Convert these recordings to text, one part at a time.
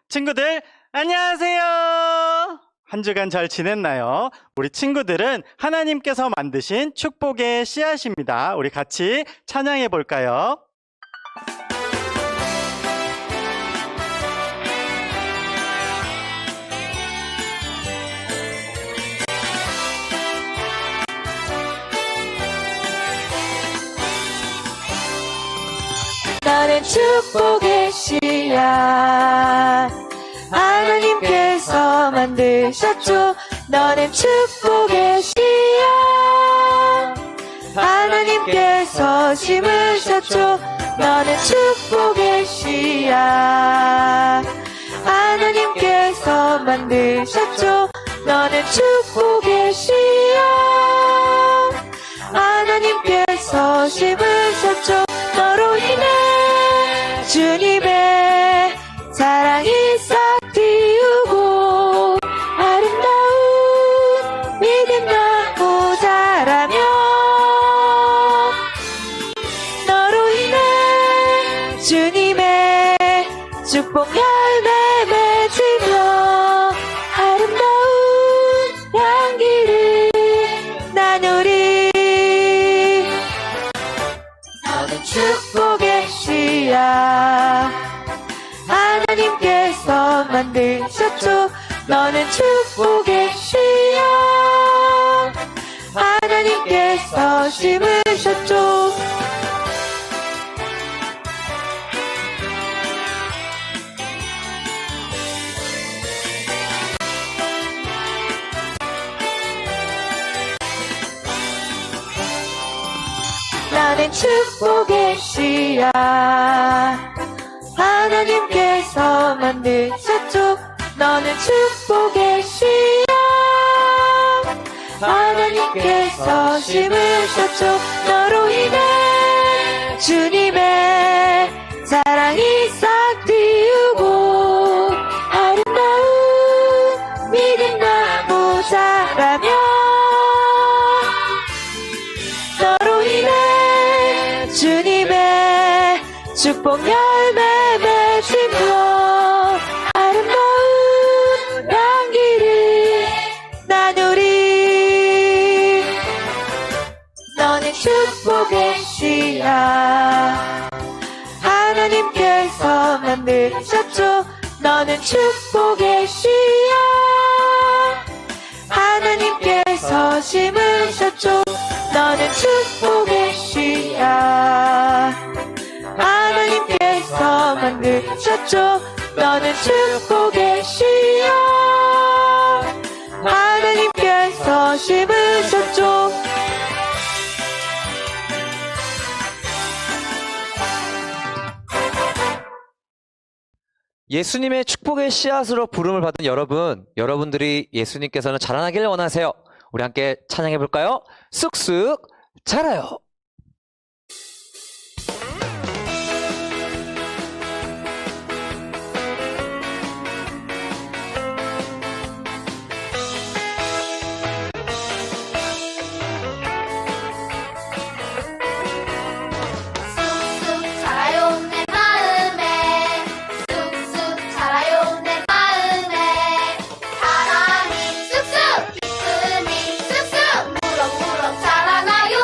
친구들, 안녕하세요. 한 주간 잘 지냈나요? 우리 친구들은 하나님께서 만드신 축복의 씨앗입니다. 우리 같이 찬양해 볼까요? 나는 축복의 씨앗 하나님께서 만드셨죠. 너는 축복의 씨앗 하나님께서 심으셨죠. 너는 축복의 씨앗 하나님께서 만드셨죠. 너는 축복의 씨앗 하나님께서 심으셨죠. 너로 인해 주님의 사랑이 싹 틔우고 아름다운 믿음 나무 자라며 너로 인해 주님의 축복 열매 맺으며 아름다운 향기를 나누리. 너는 축복의 씨앗 하나님께서 만드셨죠. 너는 축복의 씨앗 하나님께서 심으셨죠. 나는 축복의 씨앗 하나님께서 만드셨죠. 너는 축복의 씨앗 하나님께서 심으셨죠. 너로 인해 주님의 사랑이 싹 틔우고 아름다운 믿음 나무 자라며 너로 인해 주님의 축복 열매 맺으며 아름다운 향기를 나누리. 너는 축복의 씨앗 하나님께서 만드셨죠. 너는 축복의 씨앗 하나님께서 심으셨죠. 너는 축복의 씨앗 하나님께서 만드셨죠. 너는 축복의 씨앗 하나님께서 심으셨죠. 예수님의 축복의 씨앗으로 부름을 받은 여러분들이 예수님께서는 자라나길 원하세요. 우리 함께 찬양해 볼까요? 쑥쑥 자라요. 쑥쑥 자라요 내 마음에 쑥쑥 자라요 내 마음에 사랑이 쑥쑥 기쁨이 쑥쑥 무럭무럭 자라나요.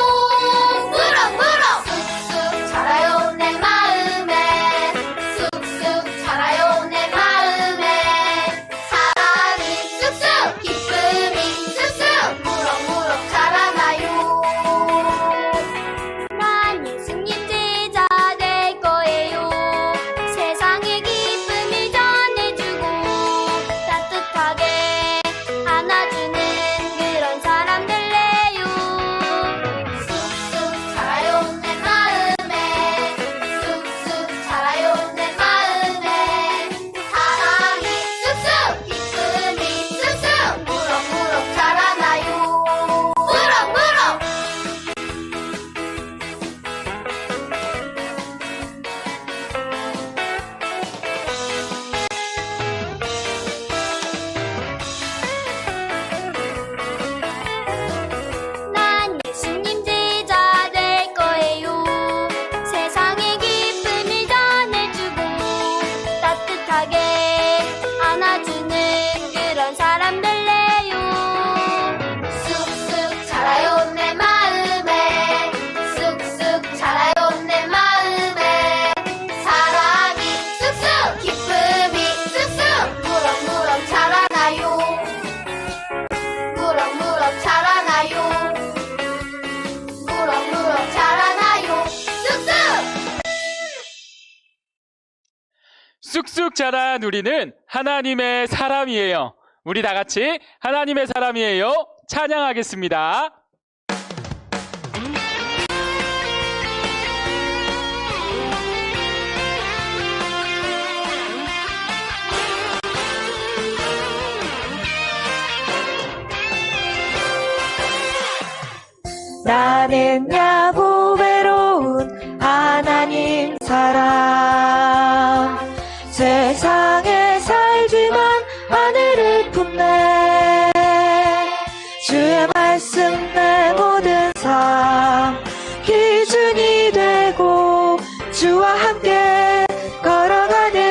쑥쑥 자란 우리는 하나님의 사람이에요. 우리 다 같이 하나님의 사람이에요. 찬양하겠습니다. 나는 야고 외로운 하나님 사람 세상에 살지만 하늘을 품네 주의 말씀 내 모든 삶 기준이 되고 주와 함께 걸어가는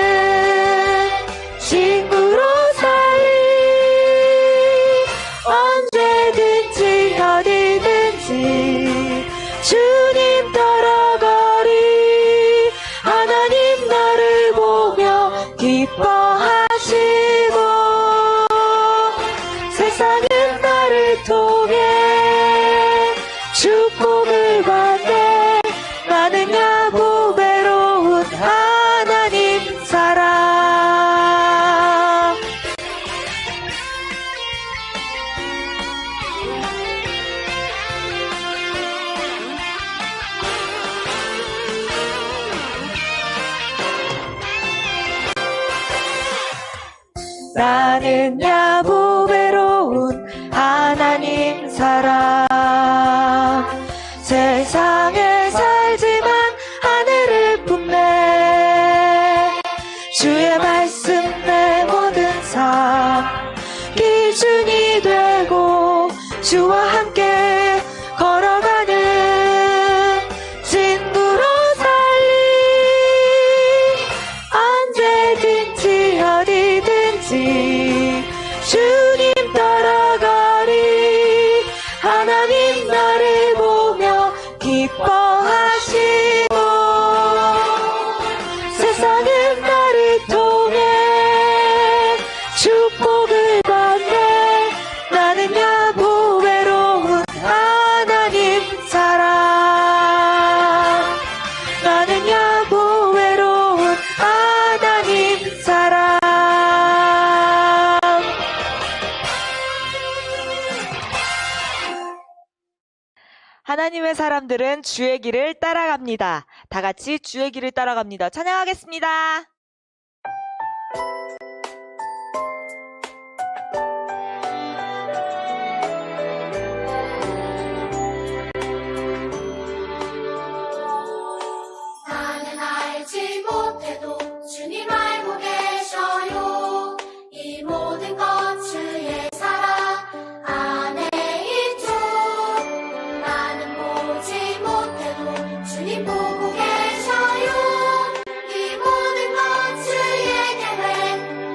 친구로 살리 언제든지 어디든지 주님 따라가리 하나님 나를 보며 기뻐하시고 세상은 나를 통해 축복을 받네 나는 야고 외로운 하나님 사람 나는 야고 외로운 하나님 사람 세상에 살지만 하늘을 품네 주의 말씀 내 모든 삶 기준이 되고 주와 함께 걸어가는 친구로 살리 언제든지 어디든지 주님 따라가리 하나님 나를 보며 기뻐하시고 세상은 나를 통해 축복을 받네 나는 야고 외로운 하나님 사람 나는 야고 외로운 하나님 사람 하나님의 사람들은 주의 길을 따라갑니다. 다 같이 주의 길을 따라갑니다. 찬양하겠습니다. 나는 알지 못해도 주님 알고 계셔요. 이 모든 것 주의 사랑 안에 있죠. 나는 보지 못해도 주님 보고 계셔요. 이 모든 것 주의 계획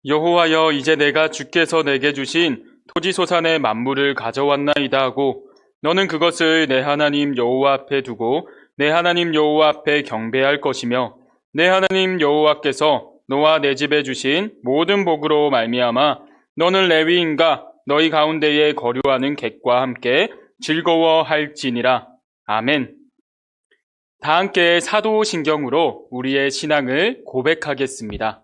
여호와여, 이제 내가 주께서 내게 주신 토지소산의 만물을 가져왔나이다 하고 너는 그것을 내 하나님 여호와 앞에 두고 내 하나님 여호와 앞에 경배할 것이며 내 하나님 여호와께서 너와 내 집에 주신 모든 복으로 말미암아 너는 레위인과 너희 가운데에 거류하는 객과 함께 즐거워할지니라. 아멘. 다 함께 사도신경으로 우리의 신앙을 고백하겠습니다.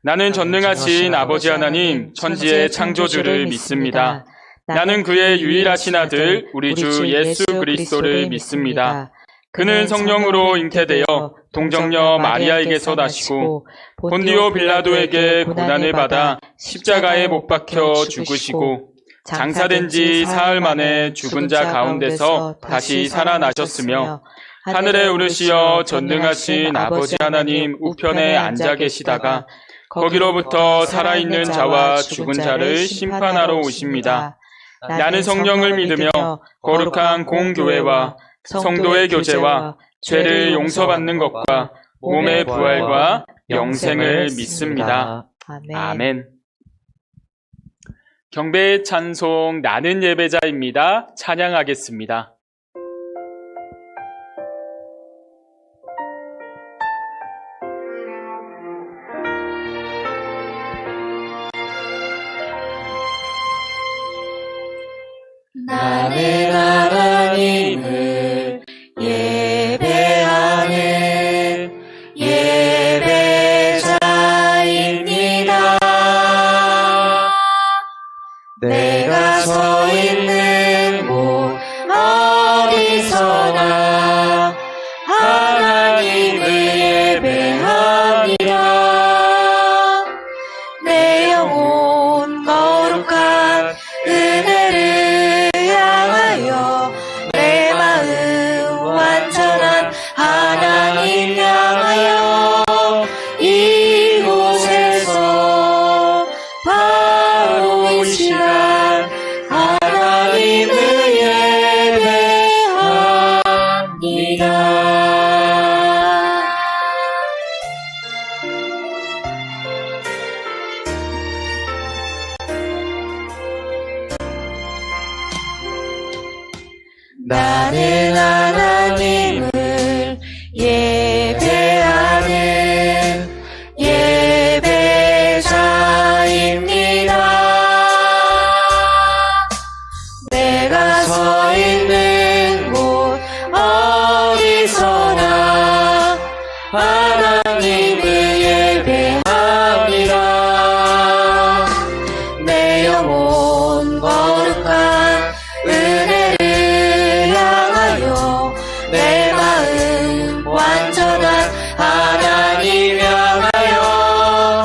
나는 전능하신 아버지 하나님, 천지의 창조주를 믿습니다. 나는 그의 유일하신 아들, 우리 주 예수 그리스도를 믿습니다. 그는 성령으로 잉태되어 동정녀 마리아에게서 나시고 본디오 빌라도에게 고난을 받아 십자가에 못 박혀 죽으시고 장사된 지 사흘 만에 죽은 자 가운데서 다시 살아나셨으며 하늘에 오르시어 전능하신 아버지 하나님 우편에 앉아 계시다가 거기로부터 살아있는 자와 죽은 자를 심판하러 오십니다. 나는 성령을 믿으며 거룩한 공교회와 성도의 교제와 죄를 용서받는 것과 몸의 부활과 영생을 믿습니다. 아멘. 경배의 찬송 나는 예배자입니다. 찬양하겠습니다. 나는 하나님을 예배하는 예배자입니다. 내가 서 있는 곳 어디서나 하나님을 예배합니다. 내 영혼 거룩한 은혜를 향하여 내 마음 완전한 하나님 향하여 이곳에서 바로 이 시간 하나님을 예배합니다. 나는 하나님을 예배하는 예배자입니다. 내가 서 있는 곳 어디서나 하나님을 예배합니다. 내 영혼 거룩한 은혜를 향하여 내 마음 완전한 하나님 향하여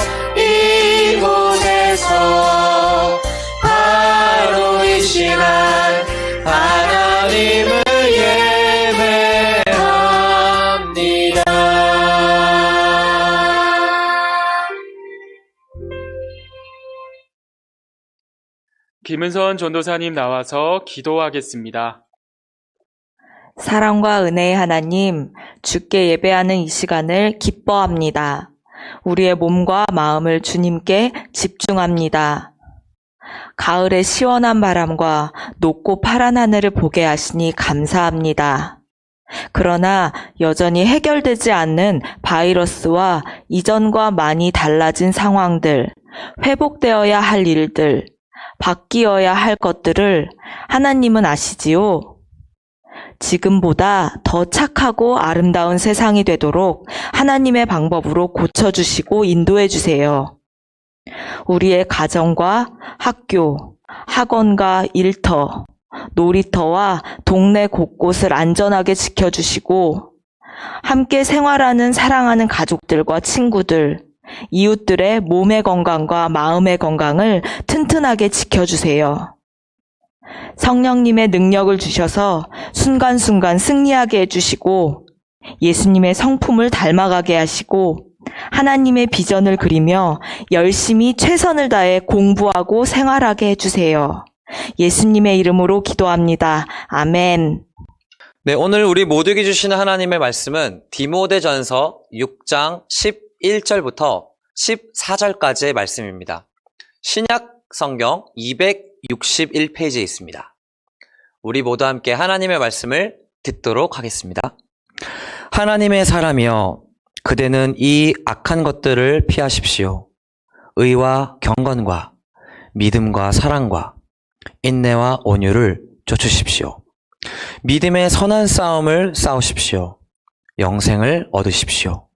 이곳에서 바로 이 시간 하나님을 예배합니다. 김은선 전도사님 나와서 기도하겠습니다. 사랑과 은혜의 하나님, 주께 예배하는 이 시간을 기뻐합니다. 우리의 몸과 마음을 주님께 집중합니다. 가을의 시원한 바람과 높고 파란 하늘을 보게 하시니 감사합니다. 그러나 여전히 해결되지 않는 바이러스와 이전과 많이 달라진 상황들, 회복되어야 할 일들, 바뀌어야 할 것들을 하나님은 아시지요? 지금보다 더 착하고 아름다운 세상이 되도록 하나님의 방법으로 고쳐주시고 인도해주세요. 우리의 가정과 학교, 학원과 일터, 놀이터와 동네 곳곳을 안전하게 지켜주시고 함께 생활하는 사랑하는 가족들과 친구들, 이웃들의 몸의 건강과 마음의 건강을 튼튼하게 지켜주세요. 성령님의 능력을 주셔서 순간순간 승리하게 해주시고 예수님의 성품을 닮아가게 하시고 하나님의 비전을 그리며 열심히 최선을 다해 공부하고 생활하게 해주세요. 예수님의 이름으로 기도합니다. 아멘. 네, 오늘 우리 모두에게 주시는 하나님의 말씀은 디모데전서 6장 11절부터 14절까지의 말씀입니다. 신약 성경 261페이지에 있습니다. 우리 모두 함께 하나님의 말씀을 듣도록 하겠습니다. 하나님의 사람이여, 그대는 이 악한 것들을 피하십시오. 의와 경건과 믿음과 사랑과 인내와 온유를 쫓으십시오. 믿음의 선한 싸움을 싸우십시오. 영생을 얻으십시오.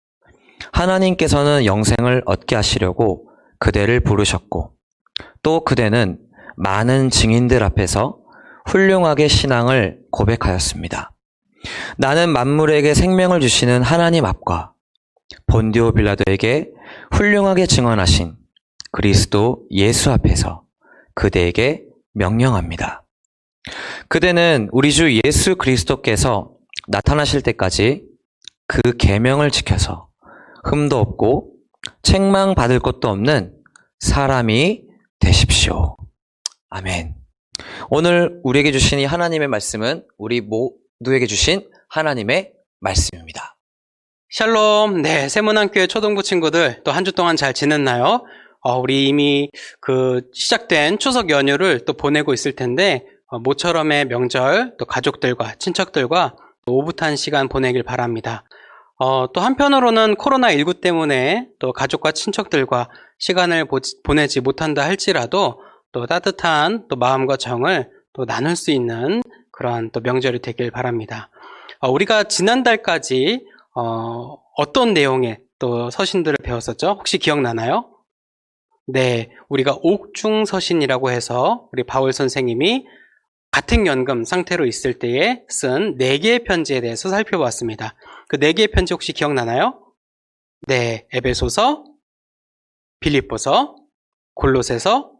하나님께서는 영생을 얻게 하시려고 그대를 부르셨고, 또 그대는 많은 증인들 앞에서 훌륭하게 신앙을 고백하였습니다. 나는 만물에게 생명을 주시는 하나님 앞과 본디오 빌라도에게 훌륭하게 증언하신 그리스도 예수 앞에서 그대에게 명령합니다. 그대는 우리 주 예수 그리스도께서 나타나실 때까지 그 계명을 지켜서 흠도 없고 책망받을 것도 없는 사람이 되십시오. 아멘. 오늘 우리에게 주신 이 하나님의 말씀은 우리 모두에게 주신 하나님의 말씀입니다. 샬롬. 네, 세문안교회 초등부 친구들 또 한 주 동안 잘 지냈나요? 우리 이미 시작된 추석 연휴를 또 보내고 있을 텐데, 모처럼의 명절, 또 가족들과 친척들과 또 오붓한 시간 보내길 바랍니다. 또 한편으로는 코로나19 때문에 또 가족과 친척들과 시간을 보내지 못한다 할지라도 또 따뜻한 또 마음과 정을 또 나눌 수 있는 그러한 또 명절이 되길 바랍니다. 우리가 지난달까지 어떤 내용의 또 서신들을 배웠었죠? 혹시 기억나나요? 네, 우리가 옥중서신이라고 해서 우리 바울 선생님이 가택연금 상태로 있을 때에 쓴 4개의 편지에 대해서 살펴봤습니다. 그 4개의 편지 혹시 기억나나요? 네, 에베소서, 빌립보서, 골로새서,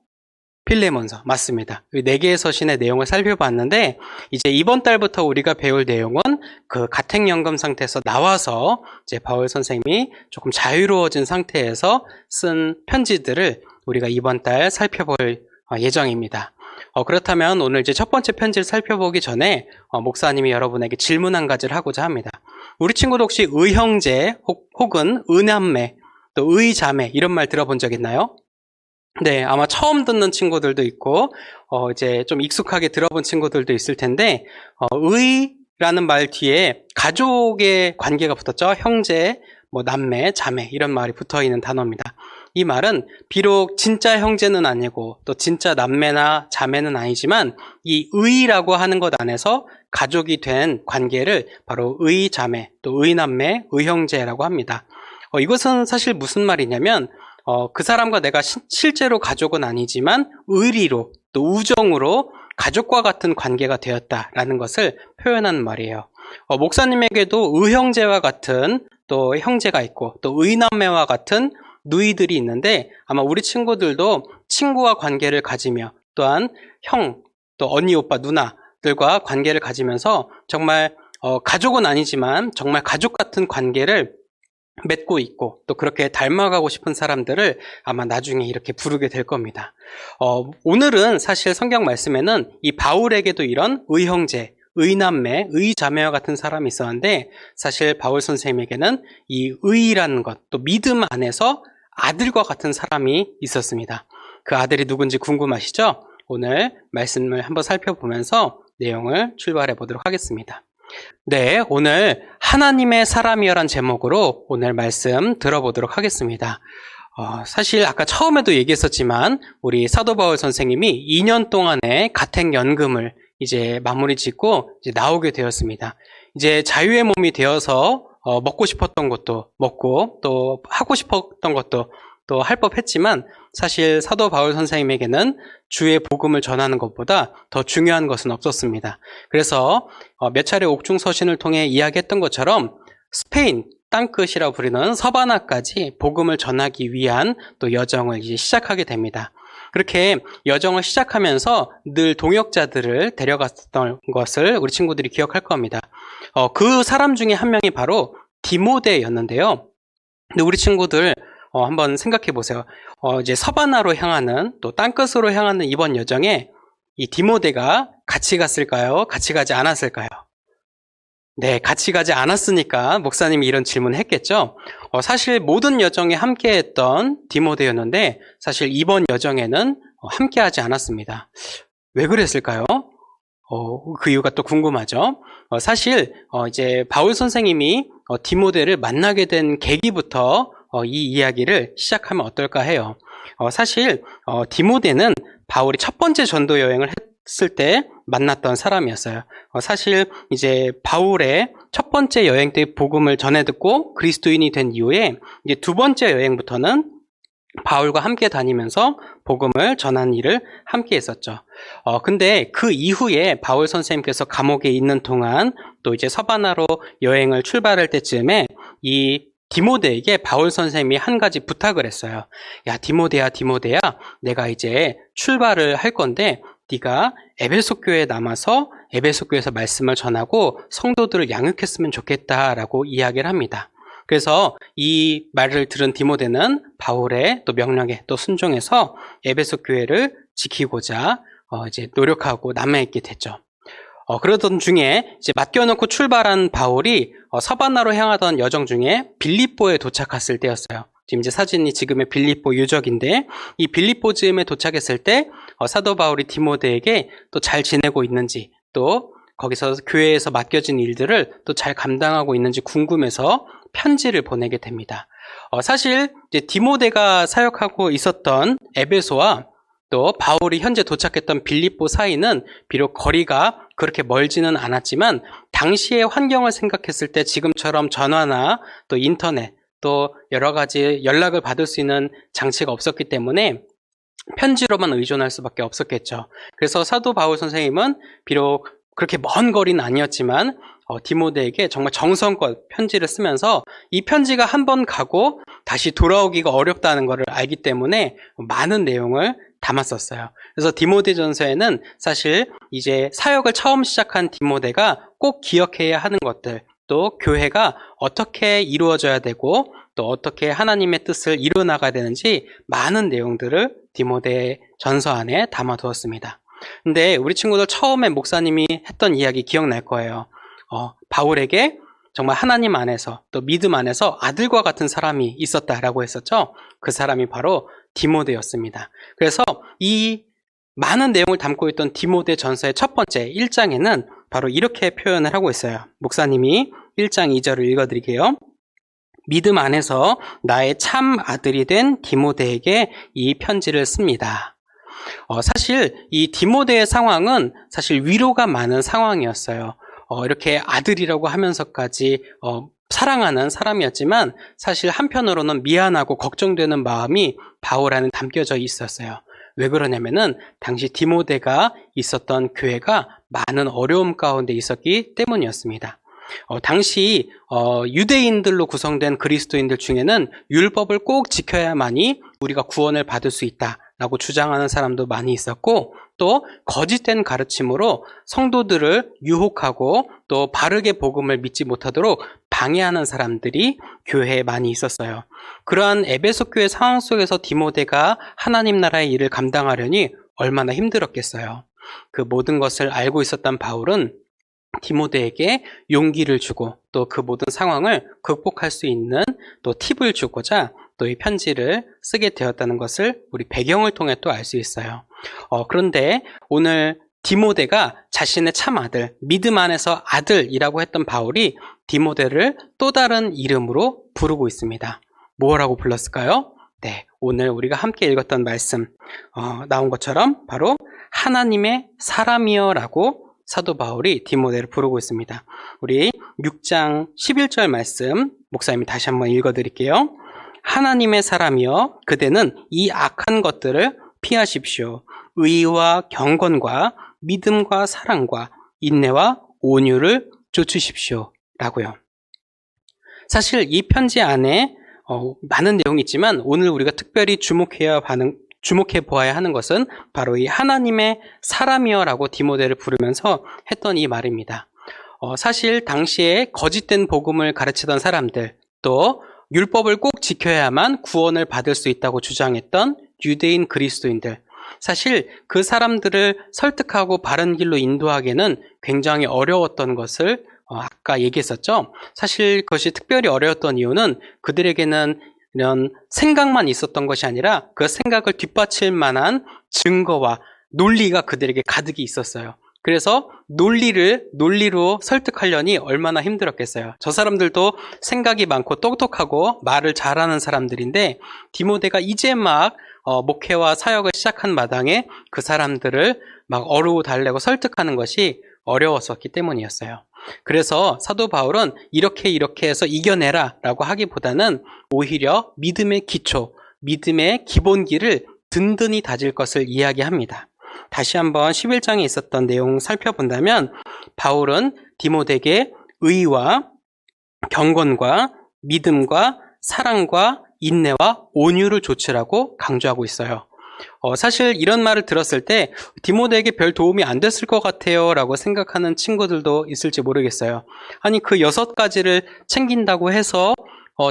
필레몬서, 맞습니다. 이 4개의 서신의 내용을 살펴봤는데, 이제 이번 달부터 우리가 배울 내용은 그 가택연금 상태에서 나와서 이제 바울 선생님이 조금 자유로워진 상태에서 쓴 편지들을 우리가 이번 달 살펴볼 예정입니다. 그렇다면 오늘 이제 첫 번째 편지를 살펴보기 전에 목사님이 여러분에게 질문 한 가지를 하고자 합니다. 우리 친구도 혹시 의형제 혹은 의남매 또 의자매 이런 말 들어본 적 있나요? 네, 아마 처음 듣는 친구들도 있고 이제 좀 익숙하게 들어본 친구들도 있을 텐데, 의라는 말 뒤에 가족의 관계가 붙었죠. 형제, 남매, 자매 이런 말이 붙어 있는 단어입니다. 이 말은 비록 진짜 형제는 아니고 또 진짜 남매나 자매는 아니지만 이 의라고 하는 것 안에서 가족이 된 관계를 바로 의자매, 또 의남매, 의형제라고 합니다. 이것은 사실 무슨 말이냐면 그 사람과 내가 실제로 가족은 아니지만 의리로 또 우정으로 가족과 같은 관계가 되었다라는 것을 표현하는 말이에요. 목사님에게도 의형제와 같은 또 형제가 있고 또 의남매와 같은 누이들이 있는데, 아마 우리 친구들도 친구와 관계를 가지며 또한 형, 또 언니, 오빠, 누나들과 관계를 가지면서 정말 가족은 아니지만 정말 가족 같은 관계를 맺고 있고 또 그렇게 닮아가고 싶은 사람들을 아마 나중에 이렇게 부르게 될 겁니다. 오늘은 사실 성경 말씀에는 이 바울에게도 이런 의형제, 의남매, 의자매와 같은 사람이 있었는데, 사실 바울 선생님에게는 이 의라는 것, 또 믿음 안에서 아들과 같은 사람이 있었습니다. 그 아들이 누군지 궁금하시죠? 오늘 말씀을 한번 살펴보면서 내용을 출발해 보도록 하겠습니다. 네, 오늘 하나님의 사람이여란 제목으로 오늘 말씀 들어보도록 하겠습니다. 사실 아까 처음에도 얘기했었지만 우리 사도 바울 선생님이 2년 동안의 가택연금을 이제 마무리 짓고 이제 나오게 되었습니다. 이제 자유의 몸이 되어서 먹고 싶었던 것도 먹고 또 하고 싶었던 것도 또 할 법했지만, 사실 사도 바울 선생님에게는 주의 복음을 전하는 것보다 더 중요한 것은 없었습니다. 그래서 몇 차례 옥중서신을 통해 이야기했던 것처럼 스페인 땅끝이라고 부르는 서바나까지 복음을 전하기 위한 또 여정을 이제 시작하게 됩니다. 그렇게 여정을 시작하면서 늘 동역자들을 데려갔던 것을 우리 친구들이 기억할 겁니다. 그 사람 중에 한 명이 바로 디모데였는데요. 근데 우리 친구들 한번 생각해 보세요. 이제 서바나로 향하는 또 땅끝으로 향하는 이번 여정에 이 디모데가 같이 갔을까요? 같이 가지 않았을까요? 네, 같이 가지 않았으니까 목사님이 이런 질문을 했겠죠. 사실 모든 여정에 함께했던 디모데였는데 사실 이번 여정에는 함께하지 않았습니다. 왜 그랬을까요? 그 이유가 또 궁금하죠. 사실 이제 바울 선생님이 디모데를 만나게 된 계기부터 이 이야기를 시작하면 어떨까 해요. 사실 디모데는 바울이 첫 번째 전도 여행을 했을 때 만났던 사람이었어요. 사실 이제 바울의 첫 번째 여행 때 복음을 전해 듣고 그리스도인이 된 이후에 이제 두 번째 여행부터는 바울과 함께 다니면서 복음을 전하는 일을 함께 했었죠. 근데 그 이후에 바울 선생님께서 감옥에 있는 동안 또 이제 서바나로 여행을 출발할 때쯤에 이 디모데에게 바울 선생님이 한 가지 부탁을 했어요. 야, 디모데야, 내가 이제 출발을 할 건데 네가 에베소 교회에 남아서 에베소 교회에서 말씀을 전하고 성도들을 양육했으면 좋겠다라고 이야기를 합니다. 그래서 이 말을 들은 디모데는 바울의 또 명령에 또 순종해서 에베소 교회를 지키고자 이제 노력하고 남아있게 됐죠. 그러던 중에 이제 맡겨놓고 출발한 바울이 서바나로 향하던 여정 중에 빌립보에 도착했을 때였어요. 지금 이제 사진이 지금의 빌립보 유적인데 이 빌립보 즈음에 도착했을 때 사도 바울이 디모데에게 또 잘 지내고 있는지 또 거기서 교회에서 맡겨진 일들을 또 잘 감당하고 있는지 궁금해서 편지를 보내게 됩니다. 사실 이제 디모데가 사역하고 있었던 에베소와 또 바울이 현재 도착했던 빌립보 사이는 비록 거리가 그렇게 멀지는 않았지만 당시의 환경을 생각했을 때 지금처럼 전화나 또 인터넷 또 여러 가지 연락을 받을 수 있는 장치가 없었기 때문에 편지로만 의존할 수밖에 없었겠죠. 그래서 사도 바울 선생님은 비록 그렇게 먼 거리는 아니었지만 디모데에게 정말 정성껏 편지를 쓰면서 이 편지가 한 번 가고 다시 돌아오기가 어렵다는 것을 알기 때문에 많은 내용을 담았었어요. 그래서 디모데전서에는 사실 이제 사역을 처음 시작한 디모데가 꼭 기억해야 하는 것들, 또 교회가 어떻게 이루어져야 되고 또 어떻게 하나님의 뜻을 이루어나가야 되는지 많은 내용들을 디모데 전서 안에 담아두었습니다. 근데 우리 친구들 처음에 목사님이 했던 이야기 기억날 거예요. 바울에게 정말 하나님 안에서 또 믿음 안에서 아들과 같은 사람이 있었다라고 했었죠. 그 사람이 바로 디모데였습니다. 그래서 이 많은 내용을 담고 있던 디모데 전서의 첫 번째 1장에는 바로 이렇게 표현을 하고 있어요. 목사님이 1장 2절을 읽어드릴게요. 믿음 안에서 나의 참 아들이 된 디모데에게 이 편지를 씁니다. 사실 이 디모데의 상황은 사실 위로가 많은 상황이었어요. 이렇게 아들이라고 하면서까지 사랑하는 사람이었지만 사실 한편으로는 미안하고 걱정되는 마음이 바울 안에 담겨져 있었어요. 왜 그러냐면은 당시 디모데가 있었던 교회가 많은 어려움 가운데 있었기 때문이었습니다. 당시 유대인들로 구성된 그리스도인들 중에는 율법을 꼭 지켜야만이 우리가 구원을 받을 수 있다라고 주장하는 사람도 많이 있었고 또 거짓된 가르침으로 성도들을 유혹하고 또 바르게 복음을 믿지 못하도록 방해하는 사람들이 교회에 많이 있었어요. 그러한 에베소 교회 상황 속에서 디모데가 하나님 나라의 일을 감당하려니 얼마나 힘들었겠어요. 그 모든 것을 알고 있었던 바울은 디모데에게 용기를 주고 또 그 모든 상황을 극복할 수 있는 또 팁을 주고자 또 이 편지를 쓰게 되었다는 것을 우리 배경을 통해 또 알 수 있어요. 그런데 오늘 디모데가 자신의 참 아들, 믿음 안에서 아들이라고 했던 바울이 디모데를 또 다른 이름으로 부르고 있습니다. 뭐라고 불렀을까요? 네, 오늘 우리가 함께 읽었던 말씀 나온 것처럼 바로 하나님의 사람이여 라고 사도 바울이 디모데를 부르고 있습니다. 우리 6장 11절 말씀 목사님이 다시 한번 읽어드릴게요. 하나님의 사람이여 그대는 이 악한 것들을 피하십시오. 의와 경건과 믿음과 사랑과 인내와 온유를 좇으십시오. 라고요. 사실 이 편지 안에 많은 내용이 있지만 오늘 우리가 특별히 주목해 보아야 하는 것은 바로 이 하나님의 사람이여 라고 디모데를 부르면서 했던 이 말입니다. 사실 당시에 거짓된 복음을 가르치던 사람들 또 율법을 꼭 지켜야만 구원을 받을 수 있다고 주장했던 유대인 그리스도인들 사실 그 사람들을 설득하고 바른 길로 인도하기에는 굉장히 어려웠던 것을 아까 얘기했었죠. 사실 그것이 특별히 어려웠던 이유는 그들에게는 이런 생각만 있었던 것이 아니라 그 생각을 뒷받칠 만한 증거와 논리가 그들에게 가득히 있었어요. 그래서 논리로 설득하려니 얼마나 힘들었겠어요. 저 사람들도 생각이 많고 똑똑하고 말을 잘하는 사람들인데 디모데가 이제 막 목회와 사역을 시작한 마당에 그 사람들을 막 어루고 달래고 설득하는 것이 어려웠었기 때문이었어요. 그래서 사도 바울은 이렇게 해서 이겨내라 라고 하기보다는 오히려 믿음의 기초, 믿음의 기본기를 든든히 다질 것을 이야기합니다. 다시 한번 11장에 있었던 내용 살펴본다면 바울은 디모데에게 의와 경건과 믿음과 사랑과 인내와 온유를 조치라고 강조하고 있어요. 사실 이런 말을 들었을 때 디모데에게 별 도움이 안 됐을 것 같아요 라고 생각하는 친구들도 있을지 모르겠어요. 아니 그 6가지를 챙긴다고 해서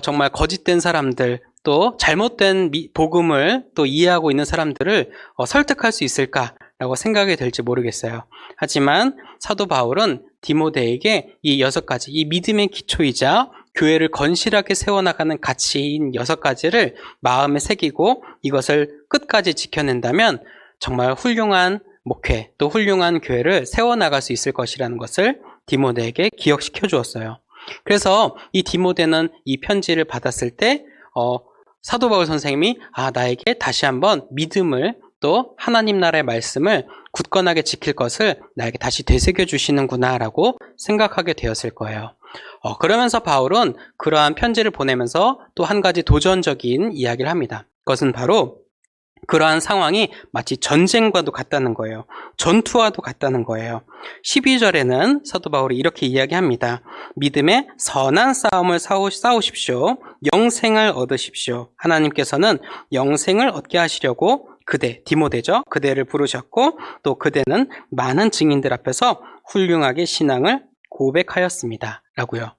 정말 거짓된 사람들 또 잘못된 복음을 또 이해하고 있는 사람들을 설득할 수 있을까라고 생각이 될지 모르겠어요. 하지만 사도 바울은 디모데에게 이 6가지, 이 믿음의 기초이자 교회를 건실하게 세워나가는 가치인 6가지를 마음에 새기고 이것을 끝까지 지켜낸다면 정말 훌륭한 목회 또 훌륭한 교회를 세워나갈 수 있을 것이라는 것을 디모데에게 기억시켜 주었어요. 그래서 이 디모데는 이 편지를 받았을 때 사도 바울 선생님이 나에게 다시 한번 믿음을 또 하나님 나라의 말씀을 굳건하게 지킬 것을 나에게 다시 되새겨 주시는구나 라고 생각하게 되었을 거예요. 그러면서 바울은 그러한 편지를 보내면서 또 한 가지 도전적인 이야기를 합니다. 그것은 바로 그러한 상황이 마치 전쟁과도 같다는 거예요. 전투와도 같다는 거예요. 12절에는 사도 바울이 이렇게 이야기합니다. 믿음의 선한 싸움을 싸우십시오. 영생을 얻으십시오. 하나님께서는 영생을 얻게 하시려고 디모데죠. 그대를 부르셨고 또 그대는 많은 증인들 앞에서 훌륭하게 신앙을 고백하였습니다. 라고요.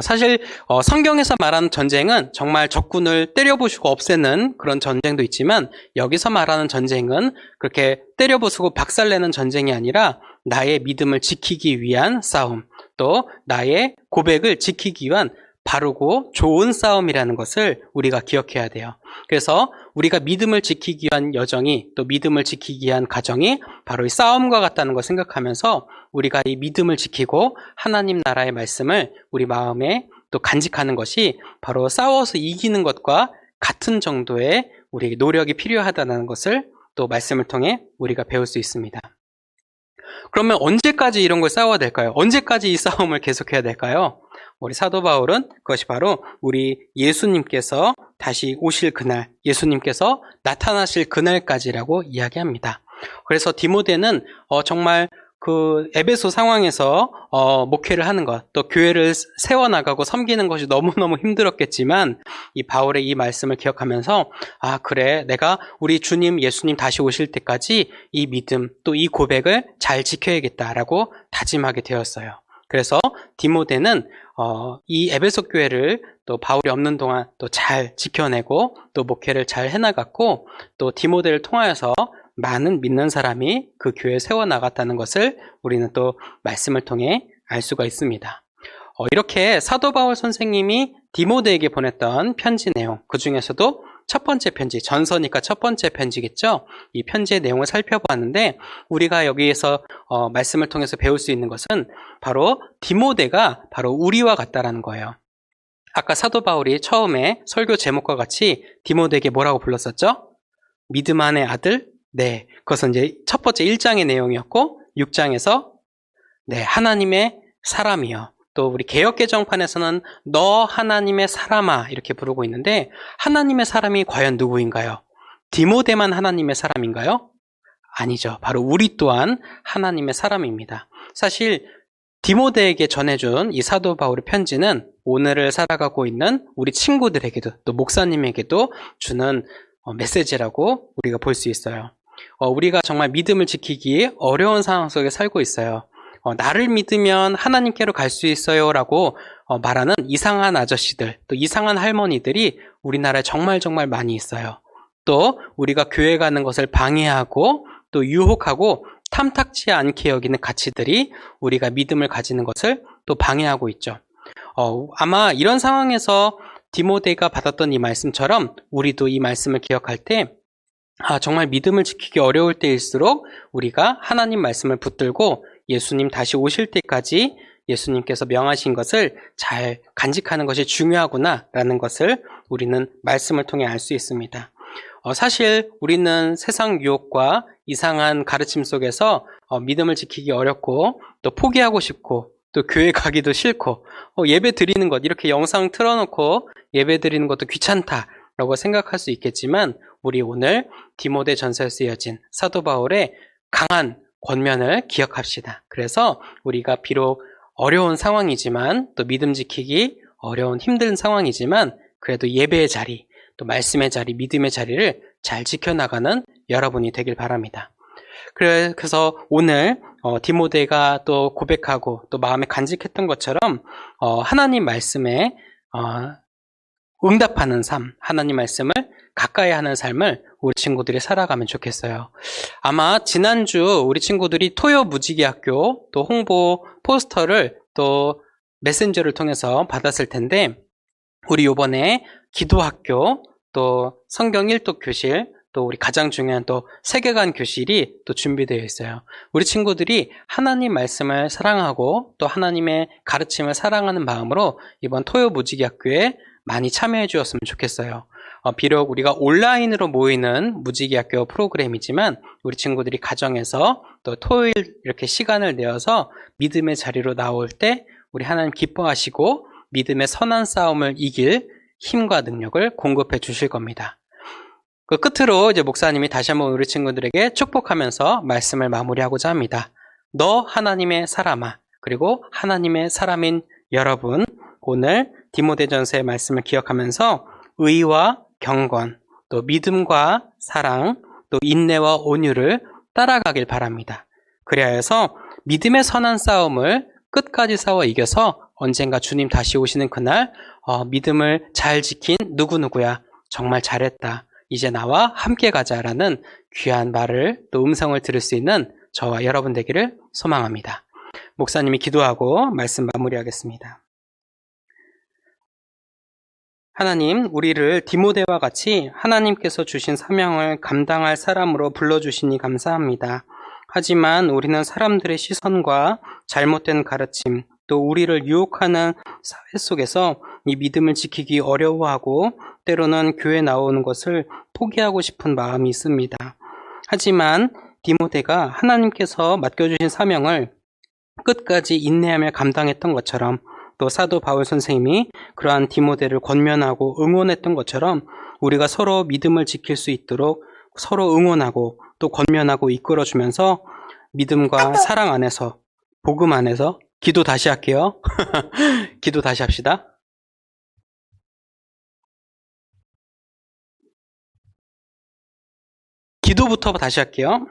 사실 성경에서 말하는 전쟁은 정말 적군을 때려부수고 없애는 그런 전쟁도 있지만 여기서 말하는 전쟁은 그렇게 때려부수고 박살내는 전쟁이 아니라 나의 믿음을 지키기 위한 싸움, 또 나의 고백을 지키기 위한 바르고 좋은 싸움이라는 것을 우리가 기억해야 돼요. 그래서 우리가 믿음을 지키기 위한 여정이 또 믿음을 지키기 위한 가정이 바로 이 싸움과 같다는 걸 생각하면서 우리가 이 믿음을 지키고 하나님 나라의 말씀을 우리 마음에 또 간직하는 것이 바로 싸워서 이기는 것과 같은 정도의 우리에게 노력이 필요하다는 것을 또 말씀을 통해 우리가 배울 수 있습니다. 그러면 언제까지 이런 걸 싸워야 될까요? 언제까지 이 싸움을 계속해야 될까요? 우리 사도 바울은 그것이 바로 우리 예수님께서 다시 오실 그날, 예수님께서 나타나실 그날까지라고 이야기합니다. 그래서 디모데는 정말 그 에베소 상황에서 목회를 하는 것, 또 교회를 세워나가고 섬기는 것이 너무너무 힘들었겠지만 이 바울의 이 말씀을 기억하면서 그래, 내가 우리 주님 예수님 다시 오실 때까지 이 믿음 또 이 고백을 잘 지켜야겠다라고 다짐하게 되었어요. 그래서 디모데는 이 에베소 교회를 또 바울이 없는 동안 또 잘 지켜내고 또 목회를 잘 해나갔고 또 디모데를 통하여서 많은 믿는 사람이 그 교회에 세워나갔다는 것을 우리는 또 말씀을 통해 알 수가 있습니다. 이렇게 사도 바울 선생님이 디모데에게 보냈던 편지 내용, 그 중에서도 첫 번째 편지, 전서니까 첫 번째 편지겠죠. 이 편지의 내용을 살펴보았는데 우리가 여기에서 말씀을 통해서 배울 수 있는 것은 바로 디모데가 바로 우리와 같다라는 거예요. 아까 사도 바울이 처음에 설교 제목과 같이 디모데에게 뭐라고 불렀었죠? 믿음 안의 아들? 네, 그것은 이제 첫 번째 1장의 내용이었고 6장에서 하나님의 사람이요. 또 우리 개역개정판에서는 너 하나님의 사람아 이렇게 부르고 있는데 하나님의 사람이 과연 누구인가요? 디모데만 하나님의 사람인가요? 아니죠. 바로 우리 또한 하나님의 사람입니다. 사실 디모데에게 전해준 이 사도 바울의 편지는 오늘을 살아가고 있는 우리 친구들에게도 또 목사님에게도 주는 메시지라고 우리가 볼 수 있어요. 우리가 정말 믿음을 지키기 어려운 상황 속에 살고 있어요. 나를 믿으면 하나님께로 갈 수 있어요 라고 말하는 이상한 아저씨들, 또 이상한 할머니들이 우리나라에 정말 많이 있어요. 또 우리가 교회 가는 것을 방해하고 또 유혹하고 탐탁지 않게 여기는 가치들이 우리가 믿음을 가지는 것을 또 방해하고 있죠. 아마 이런 상황에서 디모데가 받았던 이 말씀처럼 우리도 이 말씀을 기억할 때 정말 믿음을 지키기 어려울 때일수록 우리가 하나님 말씀을 붙들고 예수님 다시 오실 때까지 예수님께서 명하신 것을 잘 간직하는 것이 중요하구나라는 것을 우리는 말씀을 통해 알 수 있습니다. 사실 우리는 세상 유혹과 이상한 가르침 속에서 믿음을 지키기 어렵고 또 포기하고 싶고 또 교회 가기도 싫고 예배 드리는 것 이렇게 영상 틀어놓고 예배 드리는 것도 귀찮다라고 생각할 수 있겠지만 우리 오늘 디모데 전서에 쓰여진 사도 바울의 강한 권면을 기억합시다. 그래서 우리가 비록 어려운 상황이지만 또 믿음 지키기 어려운 힘든 상황이지만 그래도 예배의 자리 또 말씀의 자리, 믿음의 자리를 잘 지켜나가는 여러분이 되길 바랍니다. 그래서 오늘 디모데가 또 고백하고 또 마음에 간직했던 것처럼 하나님 말씀에 응답하는 삶, 하나님 말씀을 가까이 하는 삶을 우리 친구들이 살아가면 좋겠어요. 아마 지난주 우리 친구들이 토요 무지개학교 또 홍보 포스터를 또 메신저를 통해서 받았을 텐데 우리 요번에 기도학교 또 성경 1독 교실 또 우리 가장 중요한 또 세계관 교실이 또 준비되어 있어요. 우리 친구들이 하나님 말씀을 사랑하고 또 하나님의 가르침을 사랑하는 마음으로 이번 토요 무지개학교에 많이 참여해 주었으면 좋겠어요. 비록 우리가 온라인으로 모이는 무지개학교 프로그램이지만 우리 친구들이 가정에서 또 토요일 이렇게 시간을 내어서 믿음의 자리로 나올 때 우리 하나님 기뻐하시고 믿음의 선한 싸움을 이길 힘과 능력을 공급해 주실 겁니다. 그 끝으로 이제 목사님이 다시 한번 우리 친구들에게 축복하면서 말씀을 마무리하고자 합니다. 너 하나님의 사람아, 그리고 하나님의 사람인 여러분, 오늘 디모데전서의 말씀을 기억하면서 의와 경건, 또 믿음과 사랑, 또 인내와 온유를 따라가길 바랍니다. 그래야 해서 믿음의 선한 싸움을 끝까지 싸워 이겨서 언젠가 주님 다시 오시는 그날 믿음을 잘 지킨 누구누구야 정말 잘했다. 이제 나와 함께 가자라는 귀한 말을 또 음성을 들을 수 있는 저와 여러분 되기를 소망합니다. 목사님이 기도하고 말씀 마무리하겠습니다. 하나님, 우리를 디모데와 같이 하나님께서 주신 사명을 감당할 사람으로 불러주시니 감사합니다. 하지만 우리는 사람들의 시선과 잘못된 가르침, 또 우리를 유혹하는 사회 속에서 이 믿음을 지키기 어려워하고 때로는 교회 나오는 것을 포기하고 싶은 마음이 있습니다. 하지만 디모데가 하나님께서 맡겨주신 사명을 끝까지 인내하며 감당했던 것처럼 또 사도 바울 선생님이 그러한 디모데를 권면하고 응원했던 것처럼 우리가 서로 믿음을 지킬 수 있도록 서로 응원하고 또 권면하고 이끌어주면서 믿음과 사랑 안에서 복음 안에서 기도 다시 할게요. 기도 다시 합시다. 기도부터 다시 할게요.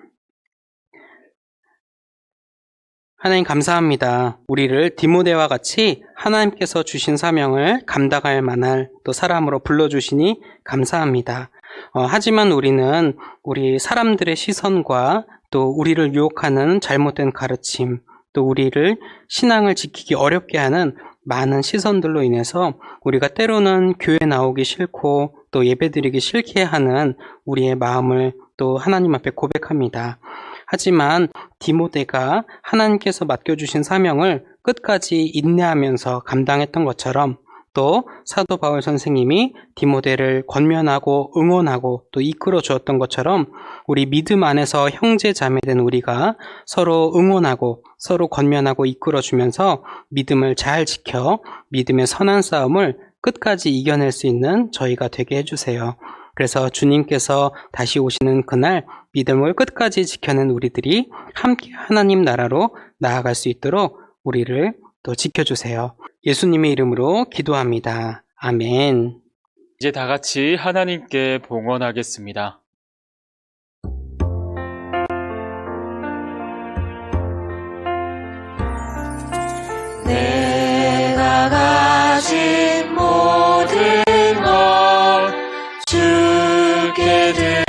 하나님 감사합니다. 우리를 디모데와 같이 하나님께서 주신 사명을 감당할 만할 또 사람으로 불러주시니 감사합니다. 하지만 우리는 우리 사람들의 시선과 또 우리를 유혹하는 잘못된 가르침, 또 우리를 신앙을 지키기 어렵게 하는 많은 시선들로 인해서 우리가 때로는 교회 나오기 싫고 또 예배드리기 싫게 하는 우리의 마음을 또 하나님 앞에 고백합니다. 하지만 디모데가 하나님께서 맡겨주신 사명을 끝까지 인내하면서 감당했던 것처럼 또 사도 바울 선생님이 디모데를 권면하고 응원하고 또 이끌어 주었던 것처럼 우리 믿음 안에서 형제 자매된 우리가 서로 응원하고 서로 권면하고 이끌어 주면서 믿음을 잘 지켜 믿음의 선한 싸움을 끝까지 이겨낼 수 있는 저희가 되게 해주세요. 그래서 주님께서 다시 오시는 그날 믿음을 끝까지 지켜낸 우리들이 함께 하나님 나라로 나아갈 수 있도록 우리를 또 지켜주세요. 예수님의 이름으로 기도합니다. 아멘. 이제 다 같이 하나님께 봉헌하겠습니다. 내가 가진 모든 것 주께 드립니다.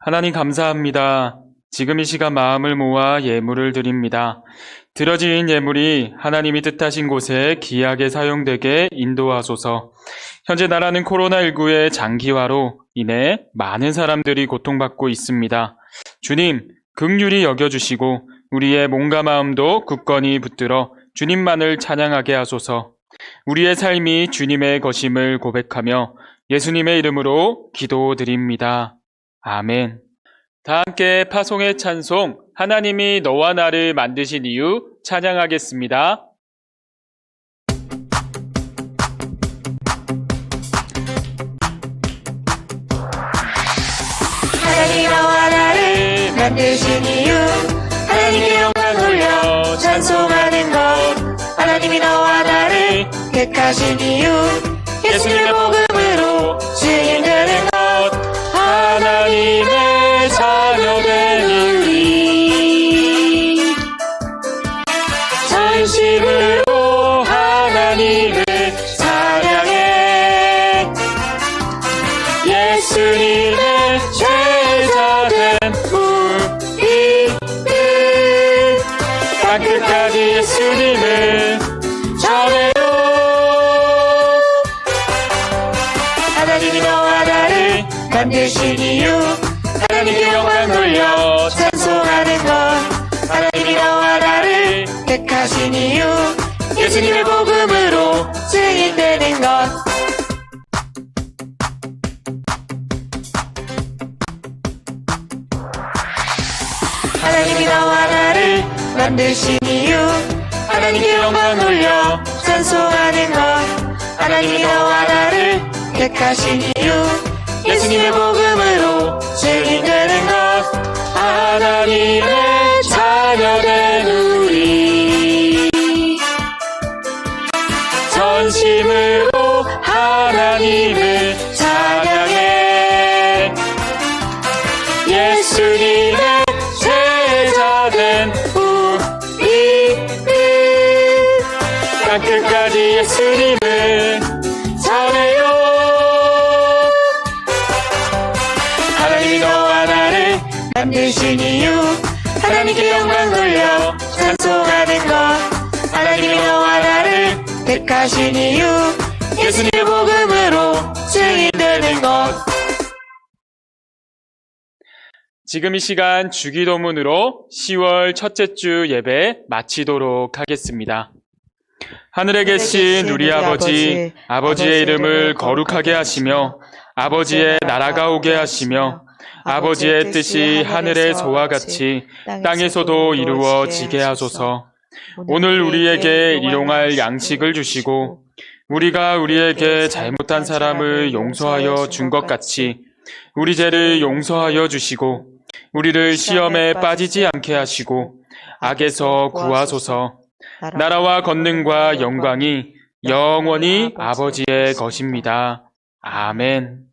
하나님 감사합니다. 지금 이 시간 마음을 모아 예물을 드립니다. 드려진 예물이 하나님이 뜻하신 곳에 귀하게 사용되게 인도하소서. 현재 나라는 코로나19의 장기화로 인해 많은 사람들이 고통받고 있습니다. 주님, 긍휼히 여겨주시고 우리의 몸과 마음도 굳건히 붙들어 주님만을 찬양하게 하소서. 우리의 삶이 주님의 것임을 고백하며 예수님의 이름으로 기도드립니다. 아멘. 다 함께 파송의 찬송, 하나님이 너와 나를 만드신 이유 찬양하겠습니다. 하나님이 너와 나를 만드신 이유 하나님께 영광 돌려 찬송하는 것 하나님이 너와 나를 택하신 이유 예수님의 복음으로 증인되는 것 하나님의 자녀된 우리 전심으로 하나님을 찬양해 예수님의 제자된 우리들 땅끝까지 예수님을 전해요. 하나님이 너와 나를 만드신 이유 하나님께 영광 돌려 찬송하는 것 하나님이 너와 나를 택하신 이유 예수님의 복음으로 증인되는 것 하나님이 너와 나를 만드신 이유 하나님께 영광 돌려 찬송하는 것 하나님이 너와 나를 택하신 이유 예수님의 복음으로 증인되는 것 하나님의 자녀된 우리 전심으로 하나님을 찬양해 예수님의 제자된 우리들 땅끝까지 예수님을 전해요. 하나님이 너와 나를 만드신 이유 하나님께 영광 돌려 찬송하는 것 하나님이 너와 나를 택하신 이유 예수님의 복음으로 증인되는 것 지금 이 시간 주기도문으로 10월 첫째 주 예배 마치도록 하겠습니다. 하늘에 계신 우리 아버지, 아버지의 이름을 거룩하게 하시며 아버지의 나라가 오게 하시며 아버지의 뜻이 하늘에서와 같이 땅에서도 이루어지게 하소서. 오늘 우리에게 일용할 양식을 주시고 우리가 우리에게 잘못한 사람을 용서하여 준 것 같이 우리 죄를 용서하여 주시고 우리를 시험에 빠지지 않게 하시고 악에서 구하소서. 나라와 권능과 영광이 영원히 아버지의 것입니다. 아멘.